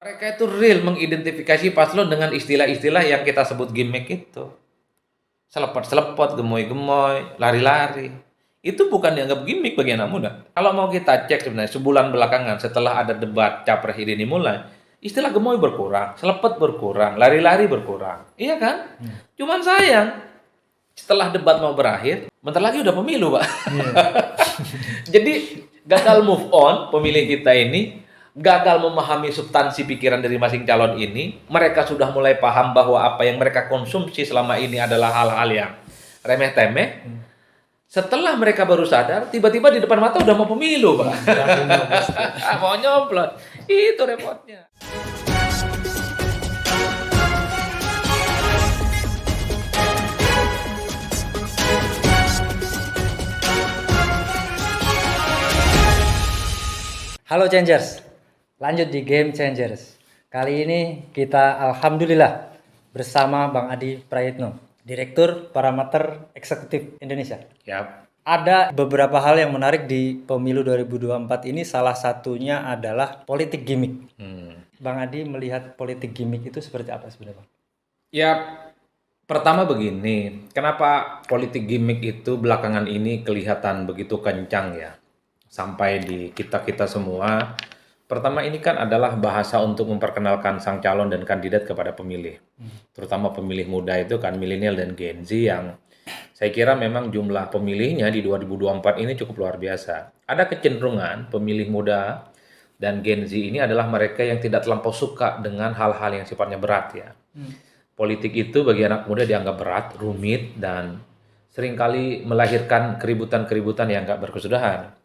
Mereka itu real mengidentifikasi paslon dengan istilah-istilah yang kita sebut gimmick itu. Selepot-selepot, gemoy-gemoy, lari-lari. Itu bukan dianggap gimmick bagi anak muda. Kalau mau kita cek sebenarnya sebulan belakangan setelah ada debat capres ini dimulai, istilah gemoy berkurang, selepot berkurang, lari-lari berkurang. Iya kan? Cuman sayang, setelah debat mau berakhir, bentar lagi udah pemilu, Pak. Jadi gagal move on pemilih kita ini, gagal memahami substansi pikiran dari masing calon ini. Mereka sudah mulai paham bahwa apa yang mereka konsumsi selama ini adalah hal-hal yang remeh-temeh. Setelah mereka baru sadar, tiba-tiba di depan mata udah mau pemilu, Pak. Mau nyoblos. Itu repotnya. Halo Changers, lanjut di Game Changers. Kali ini kita alhamdulillah bersama Bang Adi Prayitno, Direktur Parameter Eksekutif Indonesia. Ya. Ada beberapa hal yang menarik di pemilu 2024 ini, salah satunya adalah politik gimmick. Bang Adi melihat politik gimmick itu seperti apa sebenarnya, Bang? Ya, pertama begini, kenapa politik gimmick itu belakangan ini kelihatan begitu kencang ya? Sampai di kita-kita semua. Pertama ini kan adalah bahasa untuk memperkenalkan sang calon dan kandidat kepada pemilih. Terutama pemilih muda itu kan milenial dan Gen Z yang saya kira memang jumlah pemilihnya di 2024 ini cukup luar biasa. Ada kecenderungan pemilih muda dan Gen Z ini adalah mereka yang tidak terlampau suka dengan hal-hal yang sifatnya berat ya. Politik itu bagi anak muda dianggap berat, rumit, dan seringkali melahirkan keributan-keributan yang nggak berkesudahan.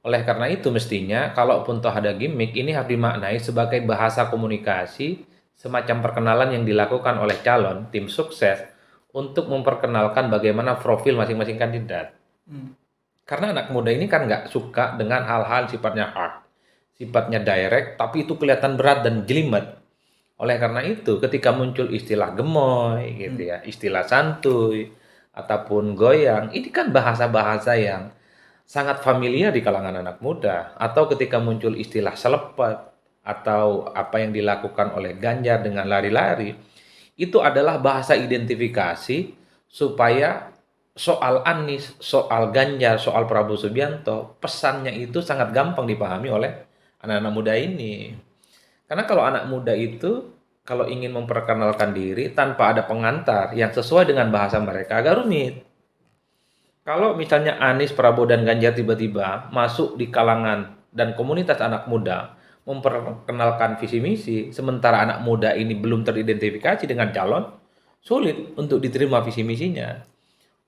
Oleh karena itu mestinya kalaupun toh ada gimmick ini harus dimaknai sebagai bahasa komunikasi semacam perkenalan yang dilakukan oleh calon tim sukses untuk memperkenalkan bagaimana profil masing-masing kandidat. Karena anak muda ini kan nggak suka dengan hal-hal sifatnya hard, sifatnya direct, tapi itu kelihatan berat dan jelimet. Oleh karena itu ketika muncul istilah gemoy gitu ya, istilah santuy, ataupun goyang, ini kan bahasa-bahasa yang sangat familiar di kalangan anak muda. Atau ketika muncul istilah selepet atau apa yang dilakukan oleh Ganjar dengan lari-lari, itu adalah bahasa identifikasi supaya soal Anies, soal Ganjar, soal Prabowo Subianto, pesannya itu sangat gampang dipahami oleh anak-anak muda ini. Karena kalau anak muda itu kalau ingin memperkenalkan diri tanpa ada pengantar yang sesuai dengan bahasa mereka agak rumit. Kalau misalnya Anies, Prabowo, dan Ganjar tiba-tiba masuk di kalangan dan komunitas anak muda memperkenalkan visi misi, sementara anak muda ini belum teridentifikasi dengan calon, sulit untuk diterima visi misinya.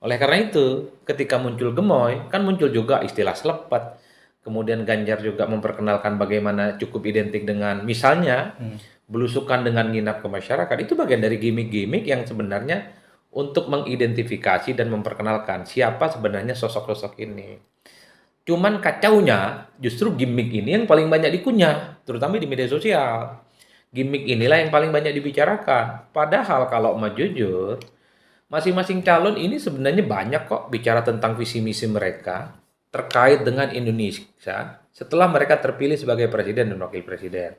Oleh karena itu, ketika muncul gemoy, kan muncul juga istilah selepet. Kemudian Ganjar juga memperkenalkan bagaimana cukup identik dengan misalnya belusukan dengan nginap ke masyarakat. Itu bagian dari gimmick-gimmick yang sebenarnya untuk mengidentifikasi dan memperkenalkan siapa sebenarnya sosok-sosok ini. Cuman kacaunya justru gimmick ini yang paling banyak dikunyah, terutama di media sosial. Gimmick inilah yang paling banyak dibicarakan. Padahal kalau mau jujur, masing-masing calon ini sebenarnya banyak kok bicara tentang visi misi mereka terkait dengan Indonesia setelah mereka terpilih sebagai presiden dan wakil presiden.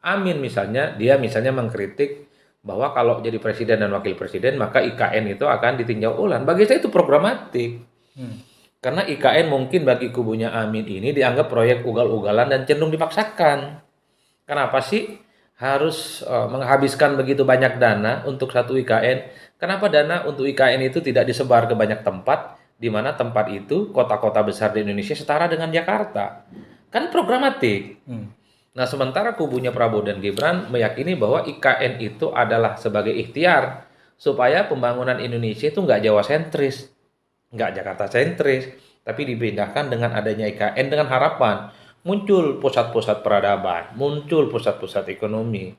Amin misalnya, dia misalnya mengkritik bahwa kalau jadi presiden dan wakil presiden maka IKN itu akan ditinjau ulang. Bagi saya itu programatik. Karena IKN mungkin bagi kubunya Amin ini dianggap proyek ugal-ugalan dan cenderung dipaksakan. Kenapa sih harus menghabiskan begitu banyak dana untuk satu IKN? Kenapa dana untuk IKN itu tidak disebar ke banyak tempat, di mana tempat itu kota-kota besar di Indonesia setara dengan Jakarta? Kan programatik. Nah, sementara kubunya Prabowo dan Gibran meyakini bahwa IKN itu adalah sebagai ikhtiar supaya pembangunan Indonesia itu nggak Jawa sentris, nggak Jakarta sentris, tapi dipindahkan dengan adanya IKN dengan harapan muncul pusat-pusat peradaban, muncul pusat-pusat ekonomi.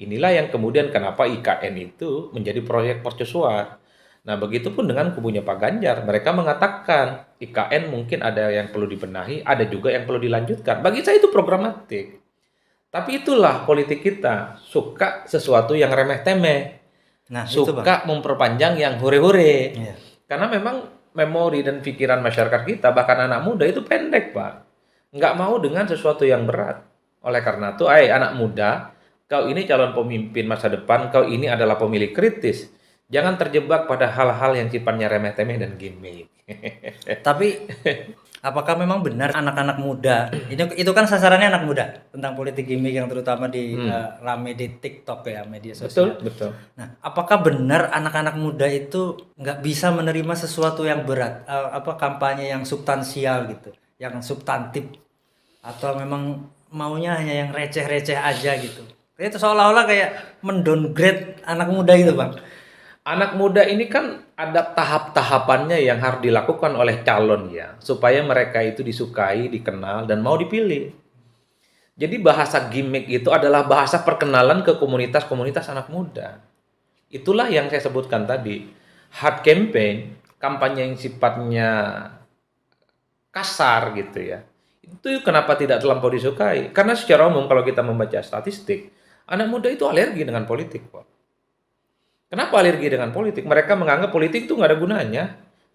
Inilah yang kemudian kenapa IKN itu menjadi proyek mercusuar. Nah, begitupun dengan kubunya Pak Ganjar. Mereka mengatakan IKN mungkin ada yang perlu dibenahi, ada juga yang perlu dilanjutkan. Bagi saya itu programatik. Tapi itulah politik kita, suka sesuatu yang remeh-temeh, Nah, itu, Bang. suka memperpanjang yang hore-hore. Iya. Karena memang memori dan pikiran masyarakat kita, bahkan anak muda itu pendek, Pak. Nggak mau dengan sesuatu yang berat. Oleh karena itu, anak muda, kau ini calon pemimpin masa depan, kau ini adalah pemilih kritis. Jangan terjebak pada hal-hal yang sifatnya remeh-temeh dan gimmick. Tapi apakah memang benar anak-anak muda itu kan sasarannya anak muda tentang politik gimmick yang terutama di rame di TikTok ya, media sosial. Betul. Nah, apakah benar anak-anak muda itu nggak bisa menerima sesuatu yang berat, kampanye yang substansial gitu, yang substantif, atau memang maunya hanya yang receh-receh aja gitu? Itu seolah-olah kayak mendowngrade anak muda itu, Bang. Anak muda ini kan ada tahap-tahapannya yang harus dilakukan oleh calon ya, supaya mereka itu disukai, dikenal, dan mau dipilih. Jadi bahasa gimmick itu adalah bahasa perkenalan ke komunitas-komunitas anak muda. Itulah yang saya sebutkan tadi. Hard campaign, kampanye yang sifatnya kasar gitu ya. Itu kenapa tidak terlampau disukai? Karena secara umum kalau kita membaca statistik, anak muda itu alergi dengan politik, Pak. Kenapa alergi dengan politik? Mereka menganggap politik itu nggak ada gunanya.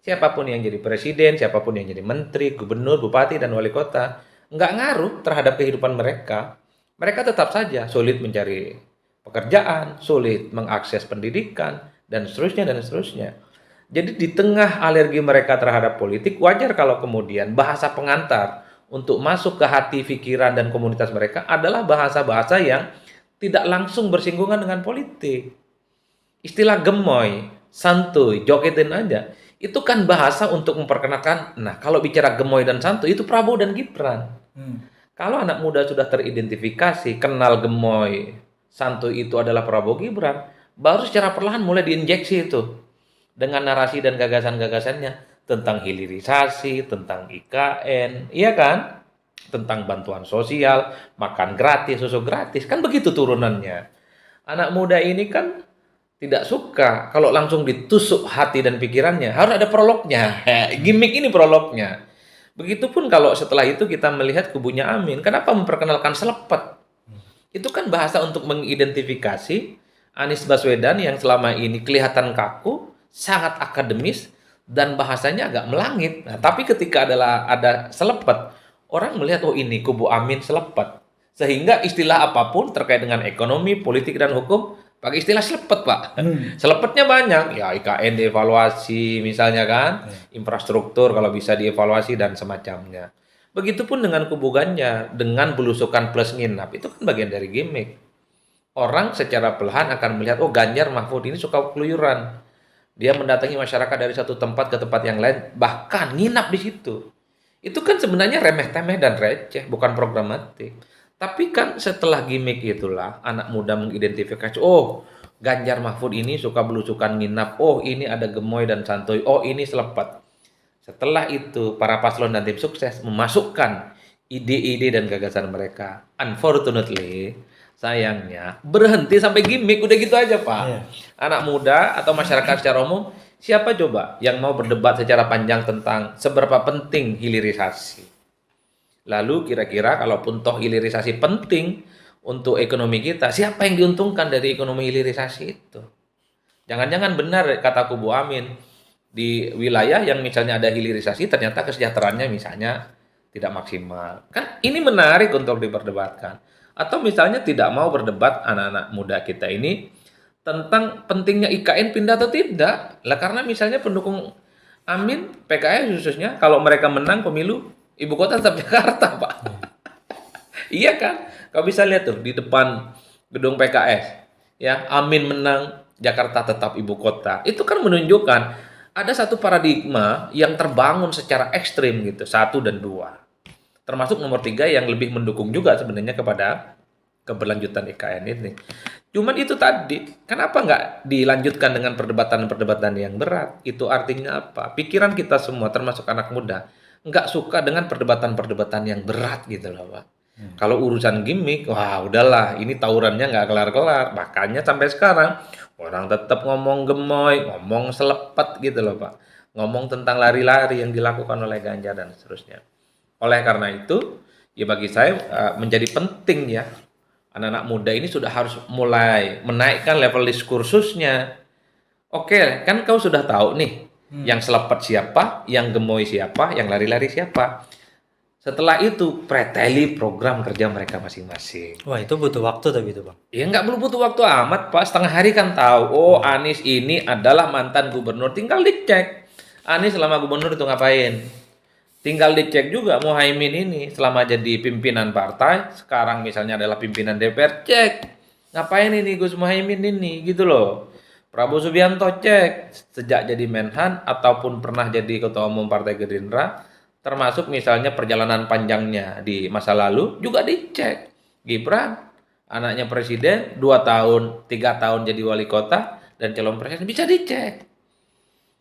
Siapapun yang jadi presiden, siapapun yang jadi menteri, gubernur, bupati, dan wali kota, nggak ngaruh terhadap kehidupan mereka. Mereka tetap saja sulit mencari pekerjaan, sulit mengakses pendidikan, dan seterusnya, dan seterusnya. Jadi di tengah alergi mereka terhadap politik, wajar kalau kemudian bahasa pengantar untuk masuk ke hati, pikiran, dan komunitas mereka adalah bahasa-bahasa yang tidak langsung bersinggungan dengan politik. Istilah gemoy, santuy, jogetin aja, itu kan bahasa untuk memperkenalkan. Nah, kalau bicara gemoy dan santuy, itu Prabowo dan Gibran. Kalau anak muda sudah teridentifikasi, kenal gemoy, santuy itu adalah Prabowo Gibran, baru secara perlahan mulai diinjeksi itu dengan narasi dan gagasan-gagasannya tentang hilirisasi, tentang IKN, iya kan? Tentang bantuan sosial, makan gratis, susu gratis, kan begitu turunannya. Anak muda ini kan tidak suka kalau langsung ditusuk hati dan pikirannya, harus ada prolognya. Gimmick ini prolognya. Begitupun kalau setelah itu kita melihat kubunya Amin, kenapa memperkenalkan selepet? Itu kan bahasa untuk mengidentifikasi Anies Baswedan yang selama ini kelihatan kaku, sangat akademis, dan bahasanya agak melangit. Nah, tapi ketika ada selepet, orang melihat, oh ini kubu Amin selepet. Sehingga istilah apapun terkait dengan ekonomi, politik, dan hukum, pakai istilah selepet, Pak. Selepetnya banyak. Ya, IKN dievaluasi misalnya kan. Infrastruktur kalau bisa dievaluasi dan semacamnya. Begitupun dengan kubu Ganjar. Dengan belusukan plus nginap. Itu kan bagian dari gimmick. Orang secara perlahan akan melihat, oh Ganjar Mahfud ini suka keluyuran. Dia mendatangi masyarakat dari satu tempat ke tempat yang lain. Bahkan nginap di situ. Itu kan sebenarnya remeh-temeh dan receh. Bukan programatik. Tapi kan setelah gimmick itulah anak muda mengidentifikasi, oh Ganjar Mahfud ini suka belusukan nginap, oh ini ada gemoy dan santuy, oh ini selepet. Setelah itu para paslon dan tim sukses memasukkan ide-ide dan gagasan mereka. Unfortunately, sayangnya berhenti sampai gimmick, udah gitu aja Pak. Anak muda atau masyarakat secara umum, siapa coba yang mau berdebat secara panjang tentang seberapa penting hilirisasi? Lalu kira-kira kalaupun toh hilirisasi penting untuk ekonomi kita, siapa yang diuntungkan dari ekonomi hilirisasi itu? Jangan-jangan benar kata kubu Amin, di wilayah yang misalnya ada hilirisasi ternyata kesejahteraannya misalnya tidak maksimal. Kan ini menarik untuk diperdebatkan. Atau misalnya tidak mau berdebat anak-anak muda kita ini tentang pentingnya IKN pindah atau tidak. Lah karena misalnya pendukung Amin, PKS khususnya, kalau mereka menang pemilu, ibu kota tetap Jakarta, Pak. Iya kan? Kau bisa lihat tuh di depan gedung PKS. Ya, Amin menang, Jakarta tetap ibu kota. Itu kan menunjukkan ada satu paradigma yang terbangun secara ekstrim gitu, 1 dan 2. Termasuk nomor 3 yang lebih mendukung juga sebenarnya kepada keberlanjutan IKN ini. Cuman itu tadi, kenapa nggak dilanjutkan dengan perdebatan-perdebatan yang berat? Itu artinya apa? Pikiran kita semua, termasuk anak muda, nggak suka dengan perdebatan-perdebatan yang berat gitu loh Pak. Kalau urusan gimmick, wah udahlah ini tawurannya nggak kelar-kelar. Makanya sampai sekarang orang tetap ngomong gemoy, ngomong selepet gitu loh Pak. Ngomong tentang lari-lari yang dilakukan oleh Ganjar dan seterusnya. Oleh karena itu, ya bagi saya menjadi penting ya, anak-anak muda ini sudah harus mulai menaikkan level diskursusnya. Oke, kan kau sudah tahu nih, yang selepet siapa, yang gemoy siapa, yang lari-lari siapa. Setelah itu preteli program kerja mereka masing-masing. Wah, itu butuh waktu tapi itu, Bang. Ya nggak perlu butuh waktu amat, Pak. Setengah hari kan tahu. Oh, Anies ini adalah mantan gubernur. Tinggal dicek. Anies selama gubernur itu ngapain? Tinggal dicek juga Muhaimin ini selama jadi pimpinan partai, sekarang misalnya adalah pimpinan DPR, cek. Ngapain ini Gus Muhaimin ini, gitu loh. Prabowo Subianto cek. Sejak jadi Menhan ataupun pernah jadi Ketua Umum Partai Gerindra, termasuk misalnya perjalanan panjangnya di masa lalu, juga dicek. Gibran, anaknya presiden, 2 tahun, 3 tahun jadi wali kota, dan calon presiden, bisa dicek.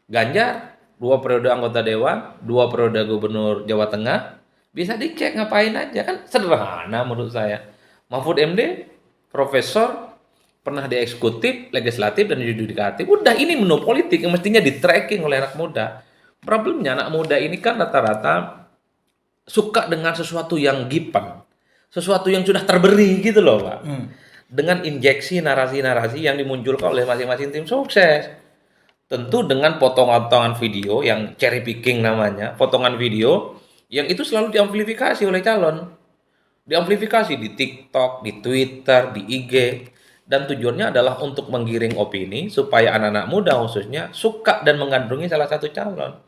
Ganjar, 2 periode anggota dewan, 2 periode gubernur Jawa Tengah, bisa dicek ngapain aja, kan sederhana menurut saya. Mahfud MD, profesor, pernah di eksekutif, legislatif, dan yudikatif. Udah, ini menu politik yang mestinya di tracking oleh anak muda. Problemnya anak muda ini kan rata-rata suka dengan sesuatu yang given, sesuatu yang sudah terberi gitu loh, Pak. Dengan injeksi narasi-narasi yang dimunculkan oleh masing-masing tim sukses. Tentu dengan potongan-potongan video yang cherry picking namanya, potongan video yang itu selalu diamplifikasi oleh calon. Diamplifikasi di TikTok, di Twitter, di IG. Dan tujuannya adalah untuk menggiring opini supaya anak-anak muda khususnya suka dan menggandrungi salah satu calon.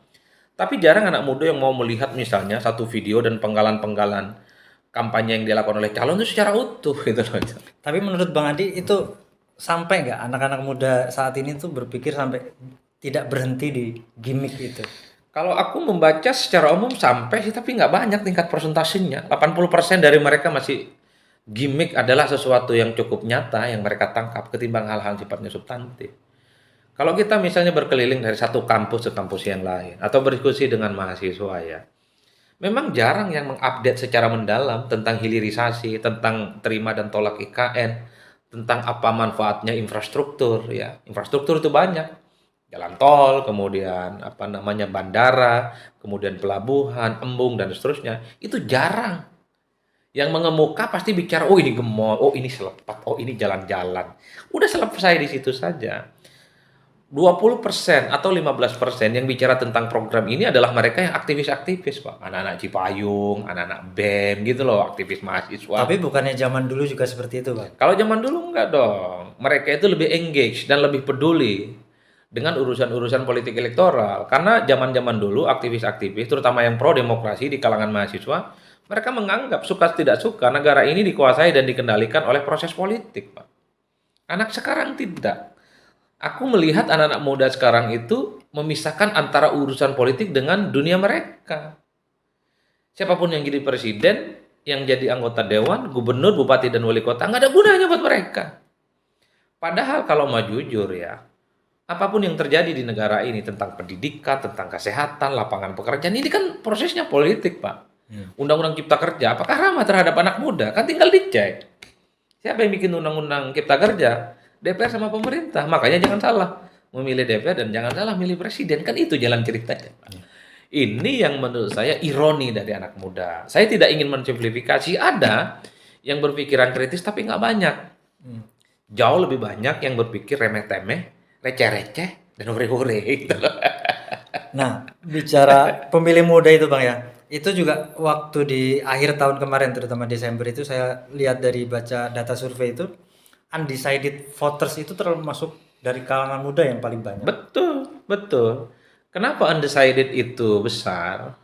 Tapi jarang anak muda yang mau melihat misalnya satu video dan penggalan-penggalan kampanye yang dilakukan oleh calon itu secara utuh gitu loh. Tapi menurut Bang Adi itu sampai nggak anak-anak muda saat ini tuh berpikir sampai tidak berhenti di gimmick itu? Kalau aku membaca secara umum sampai sih, tapi nggak banyak tingkat persentasenya. 80% dari mereka masih gimmick adalah sesuatu yang cukup nyata yang mereka tangkap ketimbang hal-hal sifatnya substantif. Kalau kita misalnya berkeliling dari satu kampus ke kampus yang lain atau berdiskusi dengan mahasiswa ya, memang jarang yang mengupdate secara mendalam tentang hilirisasi, tentang terima dan tolak IKN, tentang apa manfaatnya infrastruktur ya. Infrastruktur itu banyak. Jalan tol, kemudian apa namanya bandara, kemudian pelabuhan, embung dan seterusnya. Itu jarang. Yang mengemuka pasti bicara, oh ini gemol, oh ini selepat, oh ini jalan-jalan. Udah selesai di situ saja. 20% atau 15% yang bicara tentang program ini adalah mereka yang aktivis-aktivis, Pak. Anak-anak Cipayung, anak-anak BEM gitu loh, aktivis mahasiswa. Tapi bukannya zaman dulu juga seperti itu, Bang? Kalau zaman dulu enggak dong. Mereka itu lebih engage dan lebih peduli dengan urusan-urusan politik elektoral. Karena zaman-zaman dulu aktivis-aktivis, terutama yang pro demokrasi di kalangan mahasiswa, mereka menganggap suka tidak suka negara ini dikuasai dan dikendalikan oleh proses politik, Pak. Anak sekarang tidak. Aku melihat anak-anak muda sekarang itu memisahkan antara urusan politik dengan dunia mereka. Siapapun yang jadi presiden, yang jadi anggota dewan, gubernur, bupati, dan wali kota, nggak ada gunanya buat mereka. Padahal kalau mau jujur ya, apapun yang terjadi di negara ini tentang pendidikan, tentang kesehatan, lapangan pekerjaan, ini kan prosesnya politik, Pak. Undang-undang Cipta Kerja, apakah ramah terhadap anak muda? Kan tinggal dicek. Siapa yang bikin undang-undang Cipta Kerja? DPR sama pemerintah. Makanya jangan salah memilih DPR dan jangan salah milih presiden. Kan itu jalan ceritanya, Pak. Ini yang menurut saya ironi dari anak muda. Saya tidak ingin mensimplifikasi. Ada yang berpikiran kritis tapi nggak banyak. Jauh lebih banyak yang berpikir remeh-temeh, receh-receh, dan hore-hore. Gitu. Nah, bicara pemilih muda itu, Bang ya. Itu juga waktu di akhir tahun kemarin, terutama Desember itu saya lihat dari baca data survei itu, undecided voters itu termasuk dari kalangan muda yang paling banyak. Betul, betul. Kenapa undecided itu besar?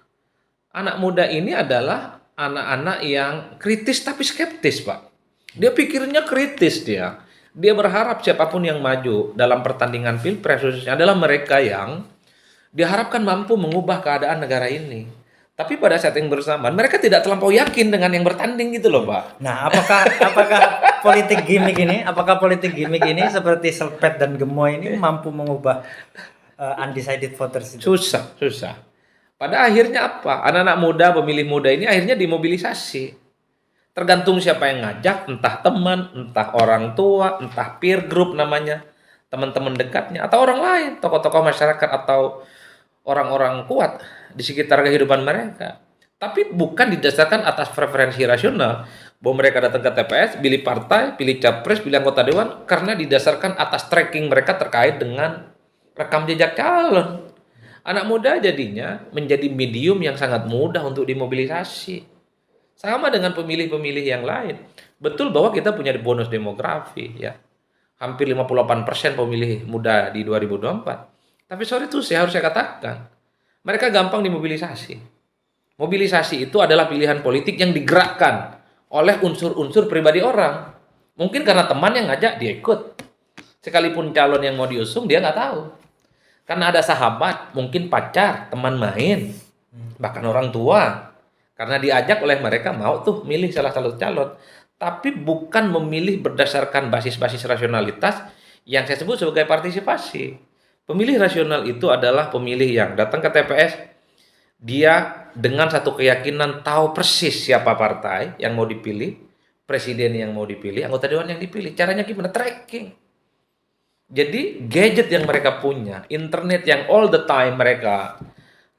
Anak muda ini adalah anak-anak yang kritis tapi skeptis, Pak. Dia pikirnya kritis dia. Dia berharap siapapun yang maju dalam pertandingan pilpres khususnya adalah mereka yang diharapkan mampu mengubah keadaan negara ini. Tapi pada saat yang bersamaan mereka tidak terlampau yakin dengan yang bertanding gitu loh, Pak. Nah, apakah politik gimmick ini seperti Selpet dan Gemoy ini mampu mengubah undecided voters itu? Susah, susah. Pada akhirnya apa? Anak-anak muda, pemilih muda ini akhirnya dimobilisasi. Tergantung siapa yang ngajak, entah teman, entah orang tua, entah peer group namanya, teman-teman dekatnya, atau orang lain, tokoh-tokoh masyarakat atau orang-orang kuat di sekitar kehidupan mereka. Tapi bukan didasarkan atas preferensi rasional bahwa mereka datang ke TPS, pilih partai, pilih capres, pilih anggota dewan karena didasarkan atas tracking mereka terkait dengan rekam jejak calon Anak muda jadinya menjadi medium yang sangat mudah untuk dimobilisasi. Sama dengan pemilih-pemilih yang lain. Betul bahwa kita punya bonus demografi ya. Hampir 58% pemilih muda di 2024. Tapi sorry itu saya harus saya katakan, mereka gampang dimobilisasi. Mobilisasi itu adalah pilihan politik yang digerakkan oleh unsur-unsur pribadi orang. Mungkin karena teman yang ngajak dia ikut. Sekalipun calon yang mau diusung dia nggak tahu. Karena ada sahabat, mungkin pacar, teman main, bahkan orang tua. Karena diajak oleh mereka mau tuh milih salah satu calon. Tapi bukan memilih berdasarkan basis-basis rasionalitas yang saya sebut sebagai partisipasi. Pemilih rasional itu adalah pemilih yang datang ke TPS, dia dengan satu keyakinan tahu persis siapa partai yang mau dipilih, presiden yang mau dipilih, anggota dewan yang dipilih. Caranya gimana? Tracking. Jadi gadget yang mereka punya, internet yang all the time mereka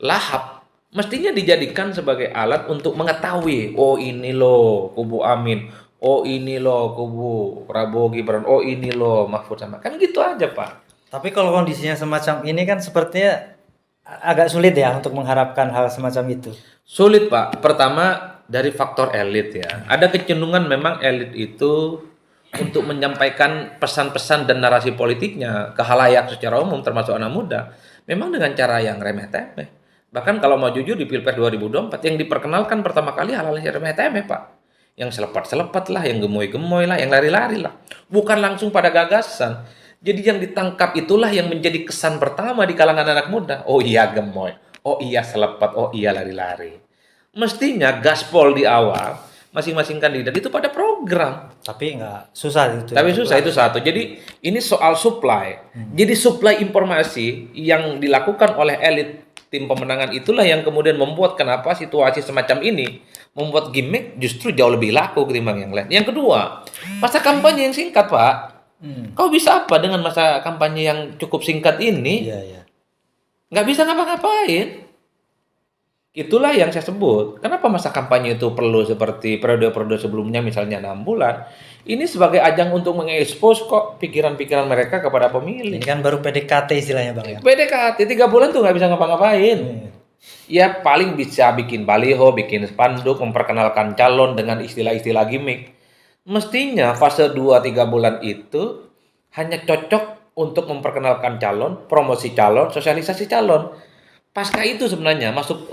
lahap, mestinya dijadikan sebagai alat untuk mengetahui, oh ini loh kubu Amin, oh ini loh kubu Prabowo Gibran, oh ini loh Mahfud sama. Kan gitu aja, Pak. Tapi kalau kondisinya semacam ini kan sepertinya agak sulit ya untuk mengharapkan hal semacam itu. Sulit, Pak. Pertama dari faktor elit ya. Ada kecenderungan memang elit itu untuk menyampaikan pesan-pesan dan narasi politiknya ke khalayak secara umum termasuk anak muda memang dengan cara yang remeh-temeh. Bahkan kalau mau jujur di Pilpres 2024 yang diperkenalkan pertama kali hal-hal yang remeh-temeh, Pak. Yang selepat-selepat lah, yang gemoy-gemoy lah, yang lari-lari lah. Bukan langsung pada gagasan. Jadi yang ditangkap itulah yang menjadi kesan pertama di kalangan anak muda. Oh iya gemoy, oh iya selepat, oh iya lari-lari. Mestinya gaspol di awal masing-masing kandidat itu pada program. Tapi nggak susah itu. Tapi susah itu satu. Jadi ini soal supply. Jadi supply informasi yang dilakukan oleh elit tim pemenangan itulah yang kemudian membuat kenapa situasi semacam ini membuat gimmick justru jauh lebih laku ketimbang yang lain. Yang kedua, masa kampanye yang singkat, Pak. Kau bisa apa dengan masa kampanye yang cukup singkat ini? Iya, iya. Nggak bisa ngapa-ngapain. Itulah yang saya sebut. Kenapa masa kampanye itu perlu seperti periode-periode sebelumnya misalnya 6 bulan. Ini sebagai ajang untuk mengekspos kok pikiran-pikiran mereka kepada pemilih. Ini kan baru PDKT istilahnya Bang ya. PDKT 3 bulan tuh nggak bisa ngapa-ngapain. Ya paling bisa bikin baliho, bikin spanduk, memperkenalkan calon dengan istilah-istilah gimmick. Mestinya fase 2-3 bulan itu hanya cocok untuk memperkenalkan calon, promosi calon, sosialisasi calon. Pasca itu sebenarnya masuk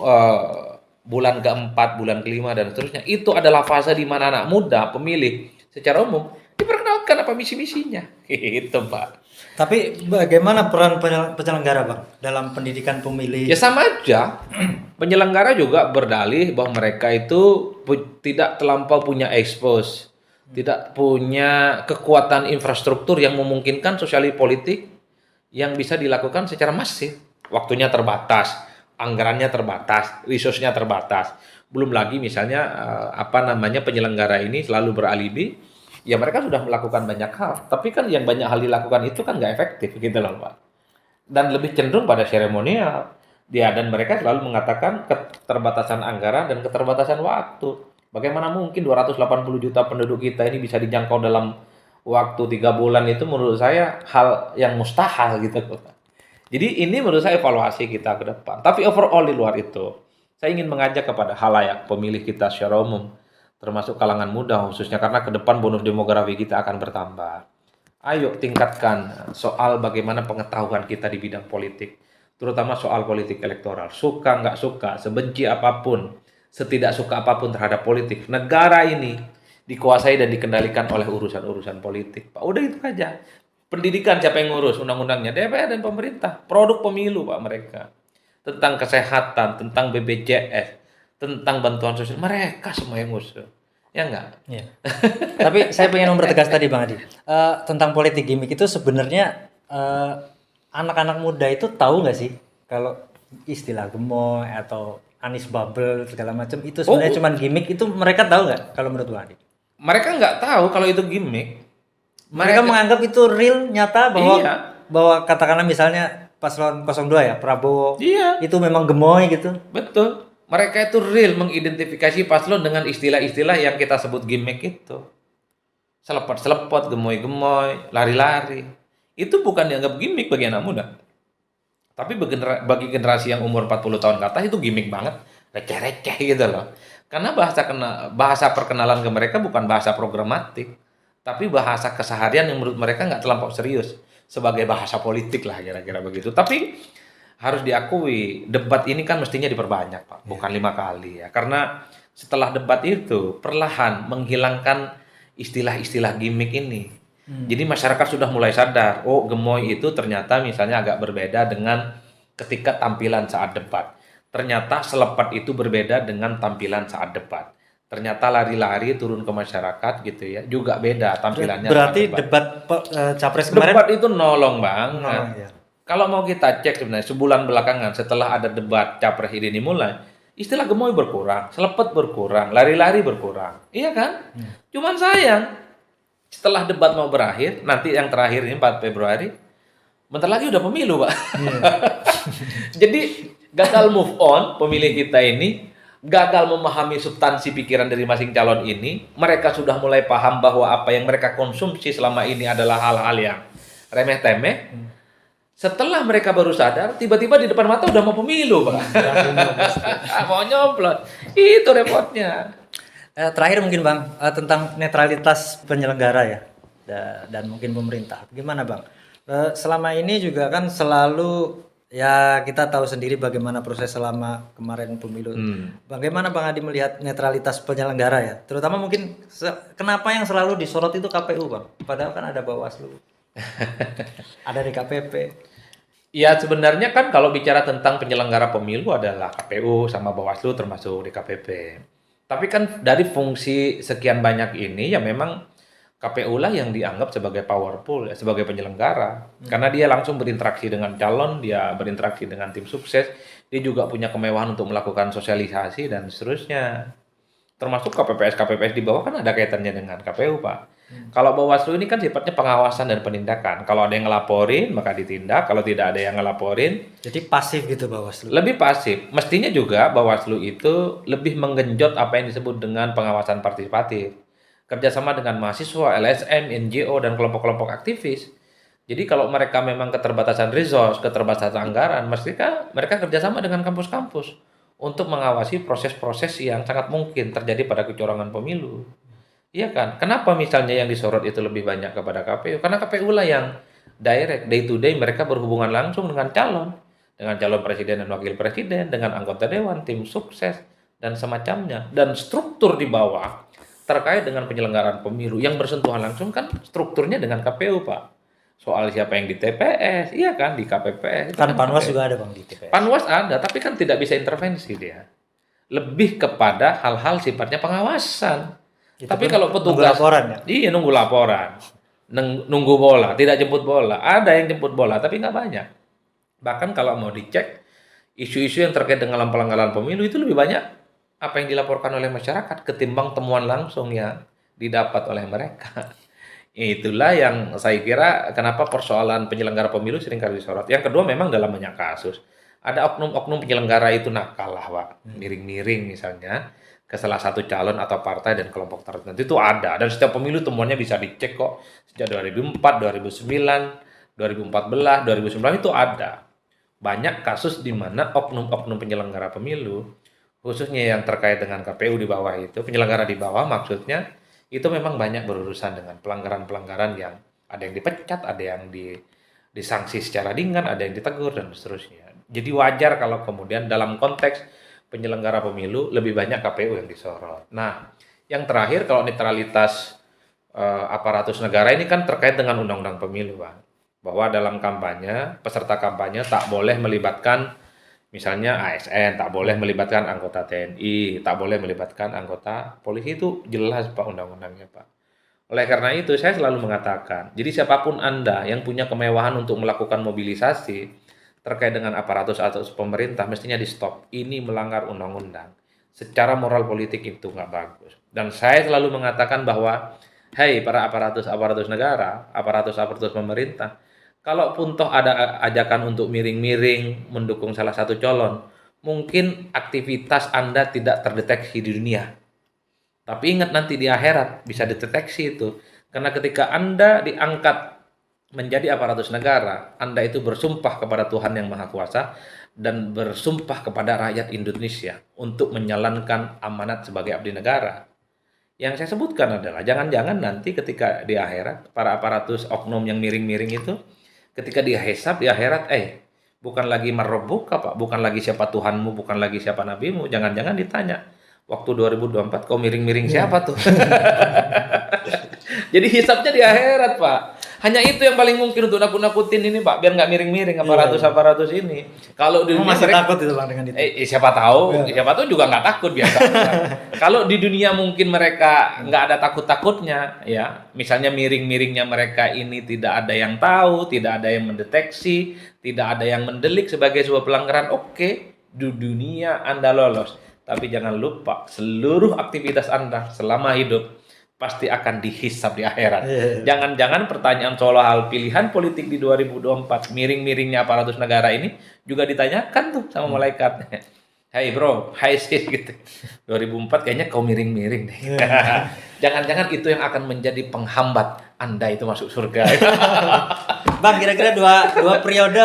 bulan keempat, bulan kelima dan seterusnya. Itu adalah fase di mana anak muda, pemilih secara umum diperkenalkan apa misi-misinya. Gitu, Pak. Tapi bagaimana peran penyelenggara Bang dalam pendidikan pemilih? Ya sama aja. Penyelenggara juga berdalih bahwa mereka itu tidak terlampau punya expose, tidak punya kekuatan infrastruktur yang memungkinkan sosial politik yang bisa dilakukan secara masif. Waktunya terbatas, anggarannya terbatas, resource-nya terbatas. Belum lagi misalnya penyelenggara ini selalu beralibi, ya mereka sudah melakukan banyak hal. Tapi kan yang banyak hal dilakukan itu kan nggak efektif gitu loh, Pak. Dan lebih cenderung pada seremonial. Dan mereka selalu mengatakan keterbatasan anggaran dan keterbatasan waktu. Bagaimana mungkin 280 juta penduduk kita ini bisa dijangkau dalam waktu 3 bulan itu menurut saya hal yang mustahil gitu. Jadi ini menurut saya evaluasi kita ke depan. Tapi overall di luar itu, saya ingin mengajak kepada khalayak pemilih kita secara umum, termasuk kalangan muda khususnya karena ke depan bonus demografi kita akan bertambah. Ayo tingkatkan soal bagaimana pengetahuan kita di bidang politik, terutama soal politik elektoral. Suka nggak suka, sebenci apapun, setidak suka apapun terhadap politik, negara ini dikuasai dan dikendalikan oleh urusan-urusan politik. Pak, udah itu aja. Pendidikan siapa yang ngurus undang-undangnya? DPR dan pemerintah. Produk pemilu, Pak, mereka. Tentang kesehatan, tentang BPJS, tentang bantuan sosial, mereka semua yang ngurus. Ya enggak? Ya. Tapi saya pengen mempertegas tadi Bang Adi. Tentang politik gimmick itu sebenarnya anak-anak muda itu tahu nggak sih kalau istilah gemoy atau Anies Bubble segala macam itu sebenarnya cuma gimmick, itu mereka tahu nggak kalau menurut Bang Adi? Mereka nggak tahu kalau itu gimmick. Mereka menganggap itu real, nyata bahwa Iya. bahwa katakanlah misalnya paslon 02 ya Prabowo Iya. itu memang gemoy gitu. Betul. Mereka itu real mengidentifikasi paslon dengan istilah-istilah yang kita sebut gimmick itu. Selepot-selepot, gemoy-gemoy, lari-lari. Itu bukan dianggap gimmick bagi anak muda. Tapi bagi generasi yang umur 40 tahun ke atas itu gimmick banget, receh-receh gitu loh. Karena bahasa perkenalan ke mereka bukan bahasa programatik, tapi bahasa keseharian yang menurut mereka nggak terlampau serius sebagai bahasa politik lah kira-kira begitu. Tapi harus diakui debat ini kan mestinya diperbanyak Pak, bukan 5 kali ya. Karena setelah debat itu perlahan menghilangkan istilah-istilah gimmick ini. Jadi masyarakat sudah mulai sadar, oh gemoy itu ternyata misalnya agak berbeda dengan ketika tampilan saat debat. Ternyata selepat itu berbeda dengan tampilan saat debat. Ternyata lari-lari turun ke masyarakat gitu ya, juga beda tampilannya saat Berarti debat. debat capres kemarin Debat itu nolong banget. nolong ya. Kalau mau kita cek sebenarnya sebulan belakangan setelah ada debat capres ini dimulai, istilah gemoy berkurang, selepet berkurang, lari-lari berkurang. Iya kan? Cuman sayang, setelah debat mau berakhir, nanti yang terakhir ini 4 Februari, bentar lagi udah pemilu, Pak. Jadi gagal move on pemilih kita ini, gagal memahami substansi pikiran dari masing calon ini. Mereka sudah mulai paham bahwa apa yang mereka konsumsi selama ini adalah hal-hal yang remeh-temeh. Setelah mereka baru sadar, tiba-tiba di depan mata udah mau pemilu, Pak. Mau nyoblos. Itu repotnya. Terakhir mungkin Bang, tentang netralitas penyelenggara ya dan mungkin pemerintah. Gimana Bang? Selama ini juga kan selalu ya kita tahu sendiri bagaimana proses selama kemarin pemilu. Bagaimana Bang Adi melihat netralitas penyelenggara ya? Terutama mungkin kenapa yang selalu disorot itu KPU Bang? Padahal kan ada Bawaslu, ada DKPP. Ya sebenarnya kan kalau bicara tentang penyelenggara pemilu adalah KPU sama Bawaslu termasuk DKPP. Tapi kan dari fungsi sekian banyak ini ya memang KPU lah yang dianggap sebagai powerful ya, sebagai penyelenggara. Karena dia langsung berinteraksi dengan calon, dia berinteraksi dengan tim sukses, dia juga punya kemewahan untuk melakukan sosialisasi dan seterusnya. Termasuk KPPS di bawah kan ada kaitannya dengan KPU, Pak. Kalau Bawaslu ini kan sifatnya pengawasan dan penindakan. Kalau ada yang ngelaporin, maka ditindak. Kalau tidak ada yang ngelaporin, Jadi pasif gitu Bawaslu. lebih pasif. Mestinya juga Bawaslu itu lebih menggenjot apa yang disebut dengan pengawasan partisipatif. Kerjasama dengan mahasiswa, LSM, NGO, dan kelompok-kelompok aktivis. Jadi kalau mereka memang keterbatasan resource, keterbatasan anggaran, mereka kerjasama dengan kampus-kampus untuk mengawasi proses-proses yang sangat mungkin terjadi pada kecurangan pemilu. Iya kan? Kenapa misalnya yang disorot itu lebih banyak kepada KPU? Karena KPU lah yang direct, day to day mereka berhubungan langsung dengan calon presiden dan wakil presiden, dengan anggota dewan, tim sukses, dan semacamnya. Dan struktur di bawah terkait dengan penyelenggaraan pemilu yang bersentuhan langsung kan strukturnya dengan KPU, Pak. Soal siapa yang di TPS, iya kan, di KPPS. Itu Kan Panwas KPU. juga ada Bang di TPS. Panwas ada, tapi kan tidak bisa intervensi dia. Lebih kepada hal-hal sifatnya pengawasan. Itu Tapi pun kalau nunggu petugas, laporan ya. iya nunggu laporan, nunggu bola, tidak jemput bola. Ada yang jemput bola, tapi nggak banyak. Bahkan kalau mau dicek, isu-isu yang terkait dengan pelanggaran pemilu itu lebih banyak apa yang dilaporkan oleh masyarakat ketimbang temuan langsung yang didapat oleh mereka. Itulah yang saya kira kenapa persoalan penyelenggara pemilu seringkali disorot. Yang kedua memang dalam banyak kasus. Ada oknum-oknum penyelenggara itu nakal lah, Pak. Miring-miring misalnya ke salah satu calon atau partai dan kelompok tertentu itu ada. Dan setiap pemilu temuannya bisa dicek kok. Sejak 2004, 2009, 2014, 2019 itu ada. Banyak kasus di mana oknum-oknum penyelenggara pemilu, khususnya yang terkait dengan KPU di bawah itu, penyelenggara di bawah maksudnya, itu memang banyak berurusan dengan pelanggaran-pelanggaran yang ada yang dipecat, ada yang disanksi secara ringan, ada yang ditegur, dan seterusnya. Jadi wajar kalau kemudian dalam konteks penyelenggara pemilu lebih banyak KPU yang disorot. Nah, yang terakhir kalau netralitas aparatus negara ini kan terkait dengan undang-undang pemilu, Pak. Bahwa dalam kampanye, peserta kampanye tak boleh melibatkan misalnya ASN, tak boleh melibatkan anggota TNI, tak boleh melibatkan anggota polisi, itu jelas Pak undang-undangnya, Pak. Oleh karena itu saya selalu mengatakan, jadi siapapun Anda yang punya kemewahan untuk melakukan mobilisasi terkait dengan aparatus atau pemerintah mestinya di stop. Ini melanggar undang-undang. Secara moral politik itu nggak bagus. Dan saya selalu mengatakan bahwa, hei para aparatus negara, aparatus pemerintah, kalaupun toh ada ajakan untuk miring-miring mendukung salah satu calon, mungkin aktivitas Anda tidak terdeteksi di dunia. Tapi ingat nanti di akhirat bisa deteksi itu. Karena ketika Anda diangkat menjadi aparatus negara, Anda itu bersumpah kepada Tuhan Yang Maha Kuasa dan bersumpah kepada rakyat Indonesia untuk menjalankan amanat sebagai abdi negara. Yang saya sebutkan adalah jangan-jangan nanti ketika di akhirat para aparatus oknum yang miring-miring itu ketika dihisab di akhirat bukan lagi marrobuka Pak, bukan lagi siapa Tuhanmu, bukan lagi siapa nabimu, jangan-jangan ditanya waktu 2024 kau miring-miring siapa tuh? Jadi hisabnya di akhirat Pak. Hanya itu yang paling mungkin untuk nakut-nakutin ini Pak, biar nggak miring-miring aparatus-aparatus ini. Kalau di dunia Masih mereka, takut itu Bang dengan itu. siapa tahu juga nggak takut biasa. Kalau di dunia mungkin mereka nggak ada takut-takutnya, ya, misalnya miring-miringnya mereka ini tidak ada yang tahu, tidak ada yang mendeteksi, tidak ada yang mendelik sebagai sebuah pelanggaran. Oke, di dunia Anda lolos, tapi jangan lupa seluruh aktivitas Anda selama hidup pasti akan dihisab di akhirat. Jangan-jangan pertanyaan soal hal pilihan politik di 2024, miring-miringnya aparatus negara ini juga ditanyakan tuh sama malaikat. Hai bro, hai sis gitu. 2004 kayaknya kau miring-miring deh. Jangan-jangan itu yang akan menjadi penghambat Anda itu masuk surga. Bang, kira-kira dua periode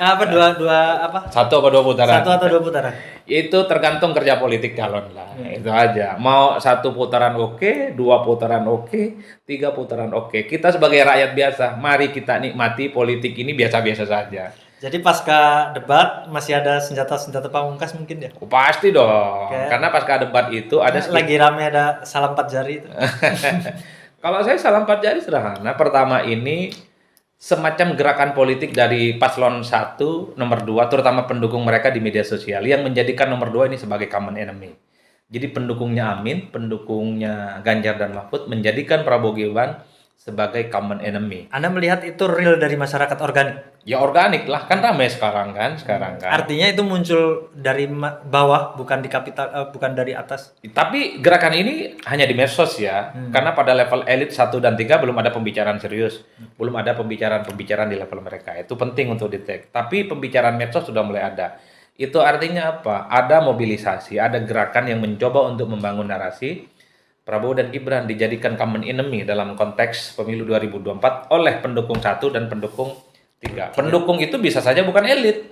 Satu atau dua putaran? satu atau dua putaran? Itu tergantung kerja politik calon lah. Itu aja. Mau satu putaran oke, dua putaran oke, tiga putaran oke. Kita sebagai rakyat biasa, mari kita nikmati politik ini biasa-biasa saja. Jadi pasca debat masih ada senjata-senjata pamungkas mungkin ya? Oh, pasti dong. Oke. Karena pasca debat itu ada Lagi rame ada salam 4 jari itu. Kalau saya salam 4 jari sederhana. Pertama ini semacam gerakan politik dari paslon 1, nomor 2, terutama pendukung mereka di media sosial yang menjadikan nomor 2 ini sebagai common enemy. Jadi pendukungnya Amin, pendukungnya Ganjar dan Mahfud menjadikan Prabowo Gibran sebagai common enemy. Anda melihat itu real dari masyarakat organik? Ya organik lah, kan ramai sekarang kan. Artinya itu muncul dari bawah, bukan di kapital, bukan dari atas. Tapi gerakan ini hanya di medsos ya, karena pada level elit 1 dan 3 belum ada pembicaraan serius, belum ada pembicaraan di level mereka. Itu penting untuk di-take. Tapi pembicaraan medsos sudah mulai ada. Itu artinya apa? Ada mobilisasi, ada gerakan yang mencoba untuk membangun narasi Prabowo dan Gibran dijadikan common enemy dalam konteks pemilu 2024 oleh pendukung 1 dan pendukung 3. Pendukung itu bisa saja bukan elit.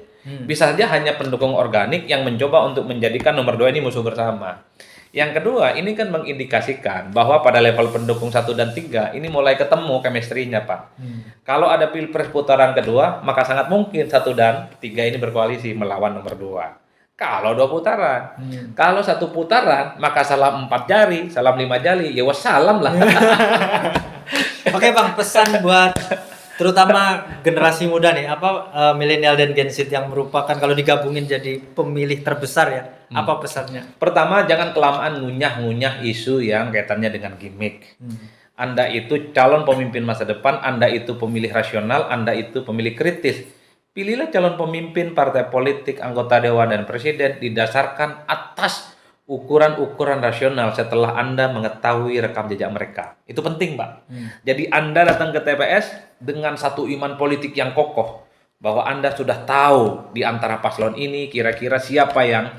Bisa saja hanya pendukung organik yang mencoba untuk menjadikan nomor 2 ini musuh bersama. Yang kedua, ini kan mengindikasikan bahwa pada level pendukung 1 dan 3 ini mulai ketemu chemistry-nya, Pak. Kalau ada pilpres putaran kedua, maka sangat mungkin 1 dan 3 ini berkoalisi melawan nomor 2. Kalau 2 putaran. Kalau 1 putaran, maka salam 4 jari, salam 5 jari, ya wassalam lah. Oke Bang, pesan buat terutama generasi muda nih, milenial dan Gen Z yang merupakan kalau digabungin jadi pemilih terbesar ya, apa pesannya? Pertama, jangan kelamaan ngunyah-ngunyah isu yang kaitannya dengan gimmick. Anda itu calon pemimpin masa depan, Anda itu pemilih rasional, Anda itu pemilih kritis. Pilihlah calon pemimpin partai politik, anggota dewan dan presiden didasarkan atas ukuran-ukuran rasional setelah Anda mengetahui rekam jejak mereka. Itu penting, Pak. Jadi Anda datang ke TPS dengan satu iman politik yang kokoh bahwa Anda sudah tahu di antara paslon ini kira-kira siapa yang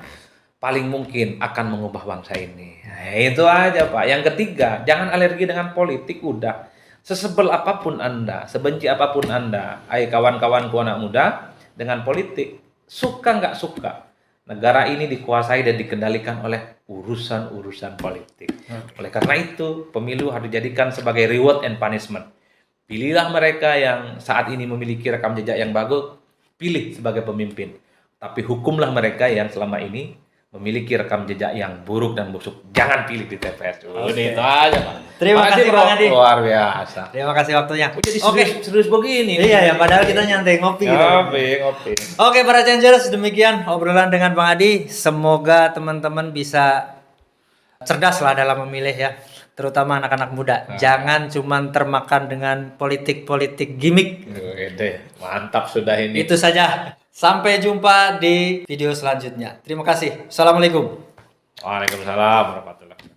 paling mungkin akan mengubah bangsa ini. Nah, itu aja, Pak. Yang ketiga, jangan alergi dengan politik, udah. Sesebel apapun Anda, sebenci apapun Anda, kawan-kawanku anak muda, dengan politik, suka nggak suka, negara ini dikuasai dan dikendalikan oleh urusan-urusan politik. Oleh karena itu, pemilu harus dijadikan sebagai reward and punishment. Pilihlah mereka yang saat ini memiliki rekam jejak yang bagus, pilih sebagai pemimpin. Tapi hukumlah mereka yang selama ini memiliki rekam jejak yang buruk dan busuk. Jangan pilih di TPS. Itu aja, Pak. Terima kasih Bang Adi. Luar biasa. Terima kasih waktunya. Jadi serius begini. Iya ya, padahal kita nyantai ngopi gitu. Ngopi. Oke para Changers, demikian obrolan dengan Bang Adi. Semoga teman-teman bisa cerdas lah dalam memilih ya, terutama anak-anak muda. Jangan cuman termakan dengan politik-politik gimmick. Mantap sudah ini. Itu saja. Sampai jumpa di video selanjutnya. Terima kasih. Assalamualaikum. Waalaikumsalam warahmatullahi wabarakatuh.